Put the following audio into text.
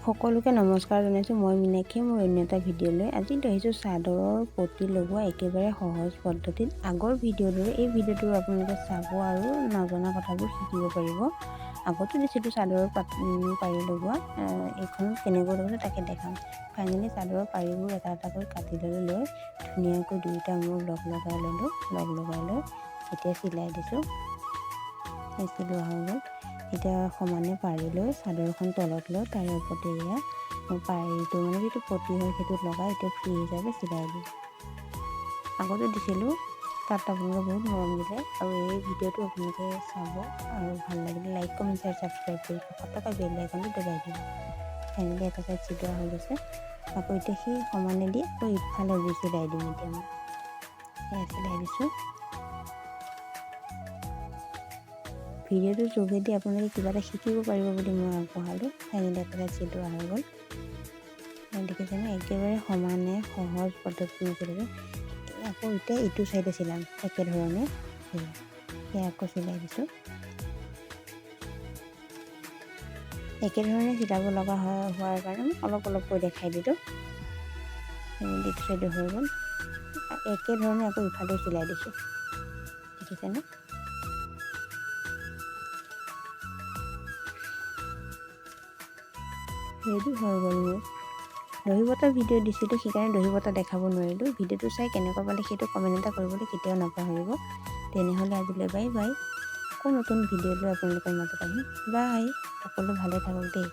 সকলোকে নমস্কাৰ জনাইছোঁ। মই মীনাক্ষী, মোৰ অন্য এটা ভিডিঅ'লৈ আজি আহিছোঁ চাদৰৰ পতি লগোৱা একেবাৰে সহজ পদ্ধতিত। আগৰ ভিডিঅ'ৰ দৰে এই ভিডিঅ'টো আপোনালোকে চাব আৰু নজনা কথাবোৰ শিকিব পাৰিব। আগতো দিছিলোঁ চাদৰৰ পাৰি লগোৱা, এইখন কেনেকৈ লগাইছোঁ তাকে দেখাম। ফাইনেলি চাদৰৰ পাৰিবোৰ এটা এটাকৈ কাটি লৈ ধুনীয়াকৈ দুয়োটা মূৰ লগ লগাই লৈ এতিয়া চিলাই দিছোঁ। এই চিলোৱা হৈ গ'ল। এতিয়া সমানে পাৰি লৈ চাদৰখন তলত লৈ তাৰে ওপৰতে এয়া পাৰিটো যিটো পতি হয় সেইটোত লগাই এতিয়া ফ্ৰী হিচাপে চিলাই দিওঁ। আগতে দিছিলোঁ, তাত আপোনালোকে বহুত মৰম দিলে আৰু এই ভিডিঅ'টো আপোনালোকে চাব আৰু ভাল লাগিলে লাইক, কমেণ্ট, শ্বেয়াৰ, ছাবস্ক্ৰাইব কৰি থকা বেল আইকনটো দবাই দিব। ফাইনেলি এটা চাইড চিলোৱা হৈ গৈছে। আকৌ এতিয়া সেই সমানে দি আকৌ ইফালে চিলাই দিম। এতিয়া মই সেয়া চিলাই দিছোঁ। ভিডিঅ'টোৰ যোগেদি আপোনালোকে কিবা এটা শিকিব পাৰিব বুলি মই আগবঢ়ালোঁ। ফাইনেলি এটা চিলোৱা হৈ গ'ল। দেখিছেনে, একেবাৰে সমানে সহজ পদ্ধতি নচলিলে। আকৌ এতিয়া ইটো চাইডে চিলাম একেধৰণে। সেয়া আকৌ চিলাই দিছোঁ। একেধৰণে চিলাব লগা হোৱাৰ কাৰণে অলপকৈ দেখাই দিলোঁ। ইটো চাইডে হৈ গ'ল। একেধৰণে আকৌ ইফালেও চিলাই দিছোঁ। দেখিছেনে? ৰেডি হৈ গ'ল মোৰ। দহি বতাৰ ভিডিঅ' দিছিলোঁ, সেইকাৰণে দহি বতা দেখাব নোৱাৰিলোঁ। ভিডিঅ'টো চাই কেনেকুৱা পালে সেইটো কমেণ্ট এটা কৰিবলৈ কেতিয়াও নাপাহৰিব। তেনেহ'লে আজিলৈ বাই বাই। আকৌ নতুন ভিডিঅ' লৈ আপোনালোকৰ মাজত আহিম। বাই। সকলো ভালে থাকক দেই।